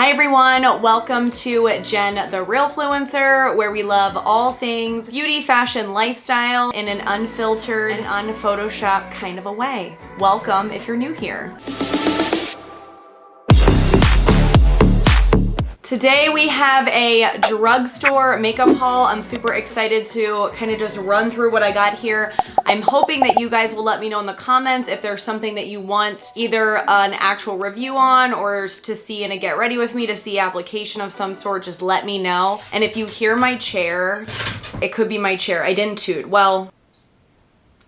Hi everyone, welcome to Jen the Realfluencer, where we love all things beauty, fashion, lifestyle in an unfiltered and unphotoshopped kind of a way. Welcome if you're new here. Today we have a drugstore makeup haul. I'm super excited to kind of just run through what I got here. I'm hoping that you guys will let me know in the comments if there's something that you want either an actual review on or to see in a get ready with me to see application of some sort. Just let me know. And if you hear my chair, it could be my chair. I didn't toot. Well,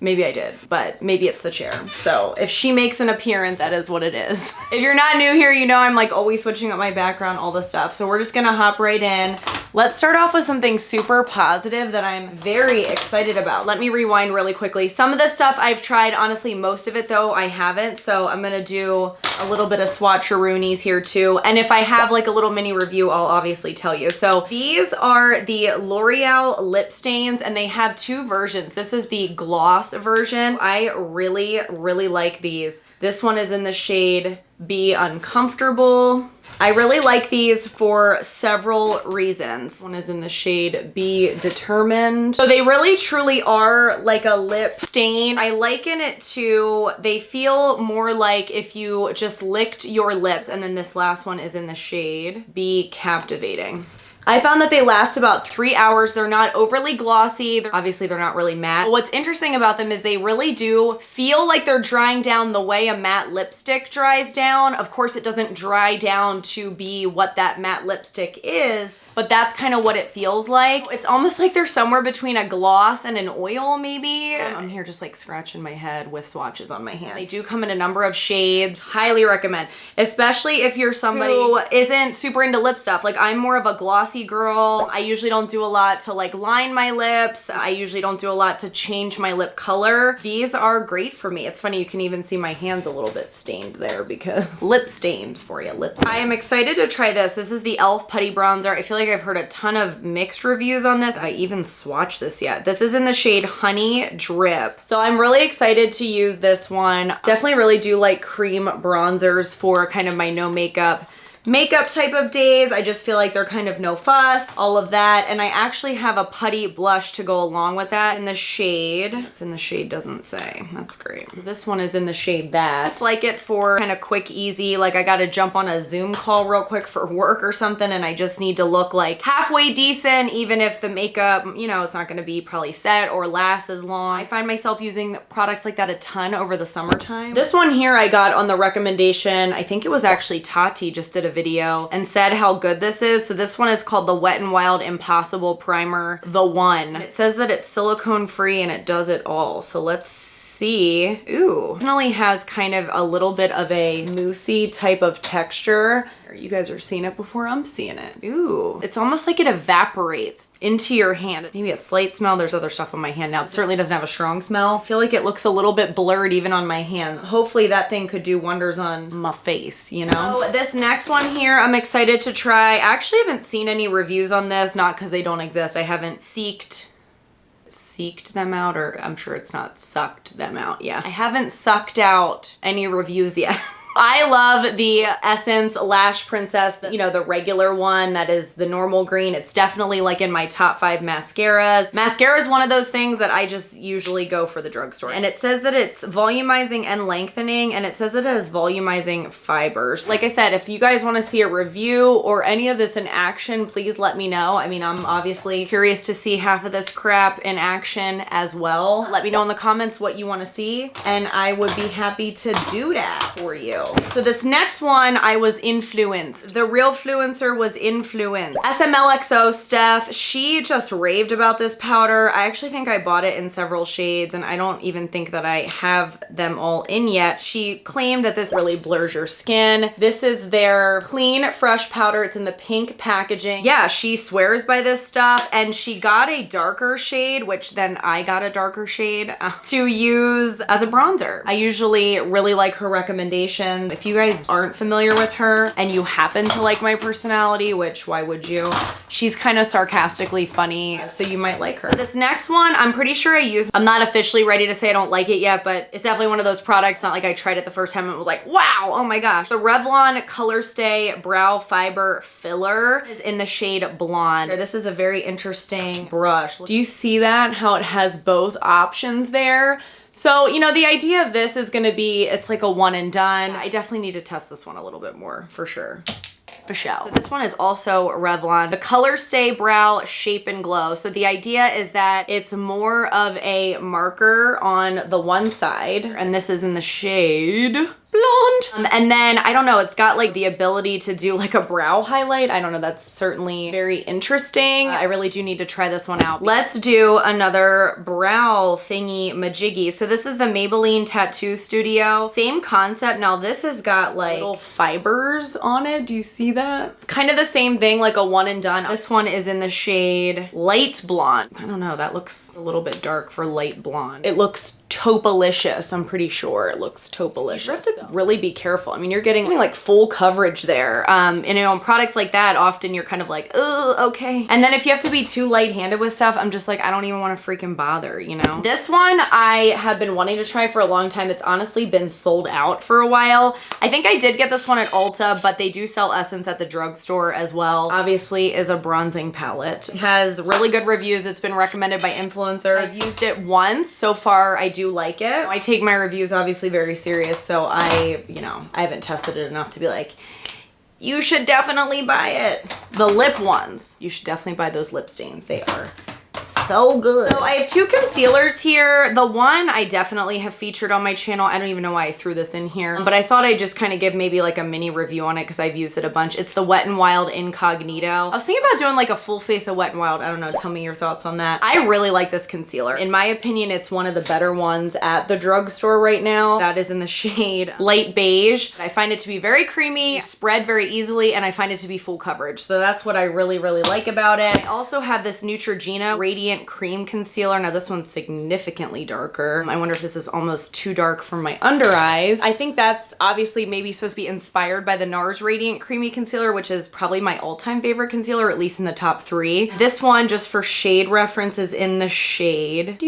maybe I did, but maybe it's the chair. So if she makes an appearance, that is what it is. If you're not new here, you know I'm like always switching up my background, all this stuff. So we're just gonna hop right in. Let's start off with something super positive that I'm very excited about. Let me rewind really quickly. Some of this stuff I've tried, honestly, most of it though I haven't. So I'm gonna do a little bit of swatcheroonies here too. And if I have like a little mini review, I'll obviously tell you. So these are the L'Oreal lip stains and they have two versions. This is the gloss version. I really like these. This one is in the shade Be Uncomfortable. I really like these for several reasons. One is in the shade Be Determined. So they really truly are like a lip stain. I liken it to, they feel more like if you just licked your lips, and then this last one is in the shade Be Captivating. I found that they last about 3 hours. They're not overly glossy. Obviously, they're not really matte. But what's interesting about them is they really do feel like they're drying down the way a matte lipstick dries down. Of course, it doesn't dry down to be what that matte lipstick is, but that's kind of what it feels like. It's almost like they're somewhere between a gloss and an oil, maybe. I'm here just like scratching my head with swatches on my hand. They do come in a number of shades. Highly recommend, especially if you're somebody who isn't super into lip stuff. Like I'm more of a glossy girl. I usually don't do a lot to like line my lips. I usually don't do a lot to change my lip color. These are great for me. It's funny, you can even see my hands a little bit stained there because lip stains for you, lip stains. I am excited to try this. This is the e.l.f. Putty Bronzer. I feel like I've heard a ton of mixed reviews on this. I even swatched this yet. This is in the shade Honey Drip. So I'm really excited to use this one. Definitely really do like cream bronzers for kind of my no makeup type of days. I just feel like they're kind of no fuss, all of that. And I actually have a Putty Blush to go along with that in the shade. It's in the shade doesn't say. That's great. So this one is in the shade That. I just like it for kind of quick, easy, like I gotta jump on a Zoom call real quick for work or something and I just need to look like halfway decent, even if the makeup, you know, it's not gonna be probably set or last as long. I find myself using products like that a ton over the summertime. This one here I got on the recommendation. I think it was actually Tati just did a video and said how good this is. So this one is called the Wet n Wild Impossible Primer, the one. It says that it's silicone free and it does it all. So let's see. Ooh, definitely has kind of a little bit of a moussey type of texture. You guys are seeing it before I'm seeing it. Ooh, it's almost like it evaporates into your hand. Maybe a slight smell. There's other stuff on my hand now. It certainly doesn't have a strong smell. I feel like it looks a little bit blurred even on my hands. Hopefully that thing could do wonders on my face, you know? So this next one here, I'm excited to try. I actually haven't seen any reviews on this, not because they don't exist. I haven't seeked them out, or I'm sure it's not sucked them out. Yeah, I haven't sucked out any reviews yet. I love the Essence Lash Princess, you know, the regular one that is the normal green. It's definitely like in my top 5 mascaras. Mascara is one of those things that I just usually go for the drugstore. And it says that it's volumizing and lengthening, and it says it has volumizing fibers. Like I said, if you guys want to see a review or any of this in action, please let me know. I mean, I'm obviously curious to see half of this crap in action as well. Let me know in the comments what you want to see, and I would be happy to do that for you. So this next one, I was influenced. The Realfluencer was influenced. SMLXO Steph, she just raved about this powder. I actually think I bought it in several shades and I don't even think that I have them all in yet. She claimed that this really blurs your skin. This is their clean, fresh powder. It's in the pink packaging. Yeah, she swears by this stuff and she got a darker shade, which then I got a darker shade to use as a bronzer. I usually really like her recommendation foundation. If you guys aren't familiar with her and you happen to like my personality, which why would you? She's kind of sarcastically funny, so you might like her. So this next one, I'm pretty sure I used. I'm not officially ready to say I don't like it yet, but it's definitely one of those products, not like I tried it the first time and was like, wow, oh my gosh. The Revlon ColorStay Brow Fiber Filler is in the shade Blonde. This is a very interesting brush. Do you see that? How it has both options there? So, you know, the idea of this is gonna be, it's like a one and done. I definitely need to test this one a little bit more, for sure. So this one is also Revlon. The ColorStay Brow Shape and Glow. So the idea is that it's more of a marker on the one side, and this is in the shade Blonde. And then, I don't know, it's got like the ability to do like a brow highlight. I don't know, that's certainly very interesting. I really do need to try this one out. Let's do another brow thingy majiggy. So this is the Maybelline Tattoo Studio. Same concept. Now this has got like little fibers on it. Do you see that? Kind of the same thing, like a one and done. This one is in the shade Light Blonde. I don't know, that looks a little bit dark for light blonde. It looks taupalicious. I'm pretty sure it looks taupalicious. You have to really be careful. I mean, you're getting like full coverage there. And you know, on products like that, often you're kind of like, oh, okay. And then if you have to be too light-handed with stuff, I'm just like, I don't even want to freaking bother, you know? This one I have been wanting to try for a long time. It's honestly been sold out for a while. I think I did get this one at Ulta, but they do sell Essence at the drugstore as well. Obviously is a bronzing palette. It has really good reviews. It's been recommended by influencers. I've used it once. So far, I do like it. I take my reviews obviously very serious, so I haven't tested it enough to be like, you should definitely buy it. The lip ones, you should definitely buy those lip stains. They are so good. So I have two concealers here. The one I definitely have featured on my channel. I don't even know why I threw this in here, but I thought I'd just kind of give maybe like a mini review on it because I've used it a bunch. It's the Wet n Wild Incognito. I was thinking about doing like a full face of Wet n Wild. I don't know, tell me your thoughts on that. I really like this concealer. In my opinion, it's one of the better ones at the drugstore right now. That is in the shade Light Beige. I find it to be very creamy, spread very easily, and I find it to be full coverage. So that's what I really, really like about it. I also have this Neutrogena Radiant Cream Concealer. Now this one's significantly darker. I wonder if this is almost too dark for my under eyes. I think that's obviously maybe supposed to be inspired by the NARS Radiant Creamy Concealer, which is probably my all-time favorite concealer, at least in the top 3. This one, just for shade reference, is in the shade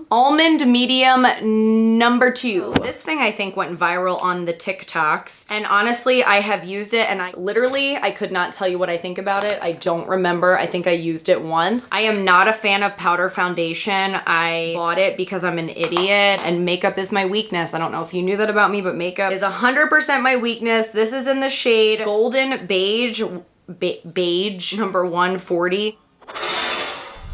Almond Medium number 2. This thing I think went viral on the TikToks, and honestly I have used it and I could not tell you what I think about it. I don't remember. I think I used it once. I am not a fan of powder foundation. I bought it because I'm an idiot and makeup is my weakness. I don't know if you knew that about me, but makeup is 100% my weakness. This is in the shade Golden Beige, Beige number 140.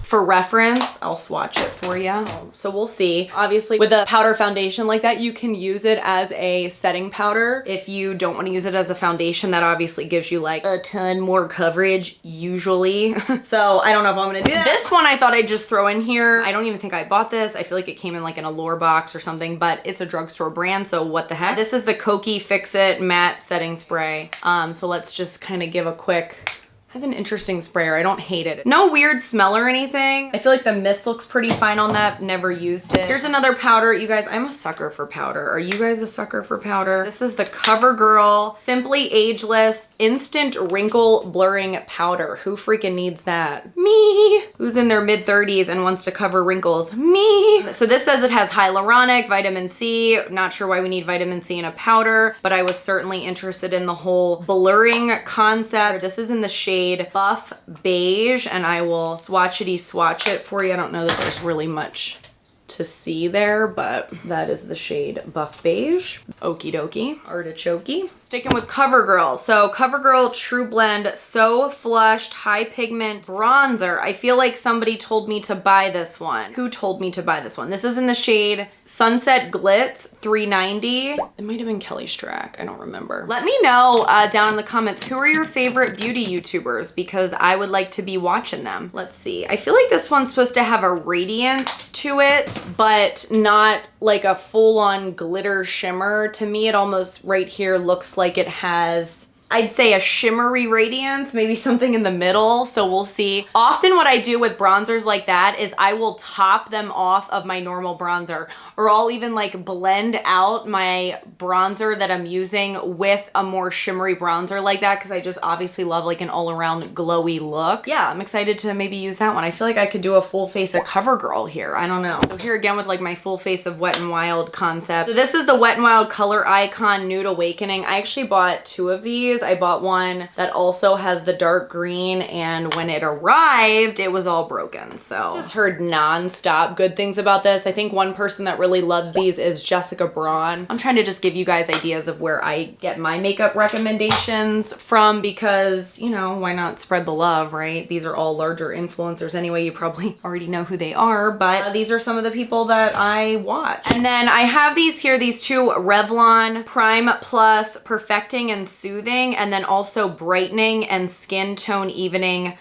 For reference, I'll swatch it for you. So we'll see. Obviously, with a powder foundation like that, you can use it as a setting powder. If you don't want to use it as a foundation, that obviously gives you like a ton more coverage, usually. So I don't know if I'm gonna do that. This one I thought I'd just throw in here. I don't even think I bought this. I feel like it came in like in a Allure box or something, but it's a drugstore brand, so what the heck. This is the Kokie Fix It Matte Setting Spray. So let's just kind of give a quick... Has an interesting sprayer. I don't hate it. No weird smell or anything. I feel like the mist looks pretty fine on that. Never used it. Here's another powder. You guys, I'm a sucker for powder. Are you guys a sucker for powder? This is the CoverGirl Simply Ageless Instant Wrinkle Blurring Powder. Who freaking needs that? Me. Who's in their mid-30s and wants to cover wrinkles? Me. So this says it has hyaluronic, vitamin C. Not sure why we need vitamin C in a powder, but I was certainly interested in the whole blurring concept. This is in the shade Buff Beige, and I will swatch it for you. I don't know that there's really much to see there, but that is the shade Buff Beige. Okie dokie, artichokey. Sticking with CoverGirl. So CoverGirl True Blend So Flushed High Pigment Bronzer. I feel like somebody told me to buy this one. Who told me to buy this one? This is in the shade Sunset Glitz 390. It might have been Kelly Strack. I don't remember. Let me know down in the comments, who are your favorite beauty YouTubers? Because I would like to be watching them. Let's see. I feel like this one's supposed to have a radiance to it, but not like a full-on glitter shimmer. To me, it almost right here looks like it has I'd say a shimmery radiance, maybe something in the middle, so we'll see. Often what I do with bronzers like that is I will top them off of my normal bronzer, or I'll even like blend out my bronzer that I'm using with a more shimmery bronzer like that, because I just obviously love like an all-around glowy look. Yeah, I'm excited to maybe use that one. I feel like I could do a full face of CoverGirl here. I don't know. So here again with like my full face of Wet n Wild concept. So this is the Wet n Wild Color Icon Nude Awakening. I actually bought 2 of these. I bought one that also has the dark green, and when it arrived, it was all broken. So just heard non-stop good things about this. I think one person that really loves these is Jessica Braun. I'm trying to just give you guys ideas of where I get my makeup recommendations from, because, you know, why not spread the love, right? These are all larger influencers anyway. You probably already know who they are, but these are some of the people that I watch. And then I have these here, these 2 Revlon Prime Plus Perfecting and Soothing, and then also Brightening and Skin Tone Evening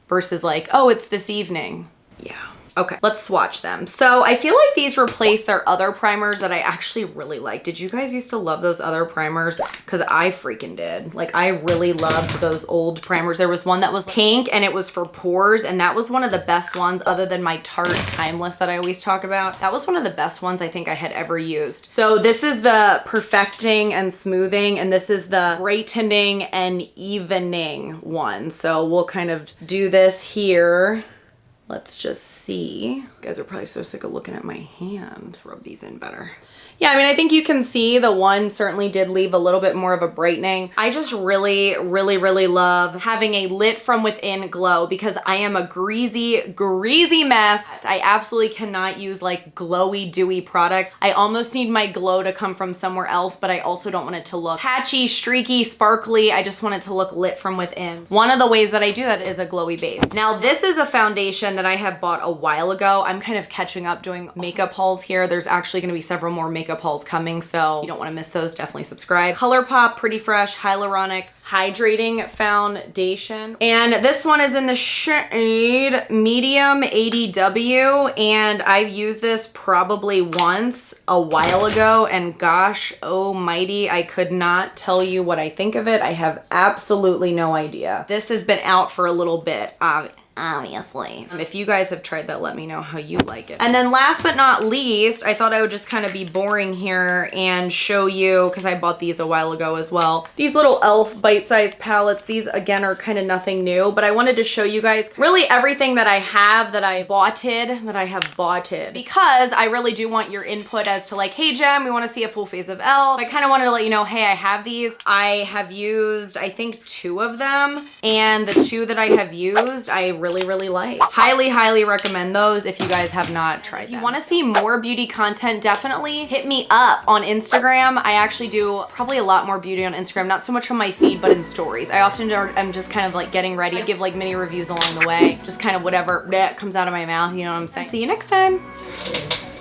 versus like, oh, it's this evening. Yeah. Okay, let's swatch them. So I feel like these replace their other primers that I actually really like. Did you guys used to love those other primers? Because I freaking did. Like, I really loved those old primers. There was one that was pink and it was for pores, and that was one of the best ones other than my Tarte Timeless that I always talk about. That was one of the best ones I think I had ever used. So this is the Perfecting and Smoothing, and this is the Brightening and Evening one. So we'll kind of do this here. Let's just see. You guys are probably so sick of looking at my hand. Let's rub these in better. Yeah, I mean, I think you can see the one certainly did leave a little bit more of a brightening. I just really love having a lit from within glow, because I am a greasy mess. I absolutely cannot use like glowy, dewy products. I almost need my glow to come from somewhere else, but I also don't want it to look patchy, streaky, sparkly. I just want it to look lit from within. One of the ways that I do that is a glowy base. Now, this is a foundation that I have bought a while ago. I'm kind of catching up doing makeup hauls here. There's actually gonna be several more makeup hauls coming, so you don't want to miss those. Definitely subscribe. Colourpop Pretty Fresh Hyaluronic Hydrating Foundation, and this one is in the shade Medium ADW, and I've used this probably once a while ago, and gosh almighty, I could not tell you what I think of it. I have absolutely no idea. This has been out for a little bit, obviously. If you guys have tried that, let me know how you like it. And then last but not least, I thought I would just kind of be boring here and show you, because I bought these a while ago as well, these little e.l.f. bite-sized palettes. These again are kind of nothing new, but I wanted to show you guys really everything that I have that I boughted, because I really do want your input as to like, hey Jem, we want to see a full face of e.l.f. So I kind of wanted to let you know, hey, I have these. I have used, I think, 2 of them, and the 2 that I have used, I really like. Highly recommend those if you guys have not tried them. If you want to see more beauty content, definitely hit me up on Instagram. I actually do probably a lot more beauty on Instagram, not so much on my feed, but in stories. I often am just kind of like getting ready. I give like mini reviews along the way, just kind of whatever that comes out of my mouth, you know what I'm saying? See you next time.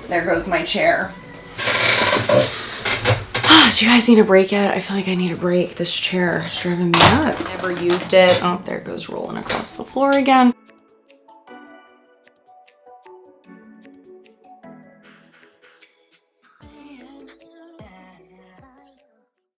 There goes my chair. Do you guys need a break yet? I feel like I need a break. This chair is driving me nuts. Never used it. Oh, there it goes rolling across the floor again.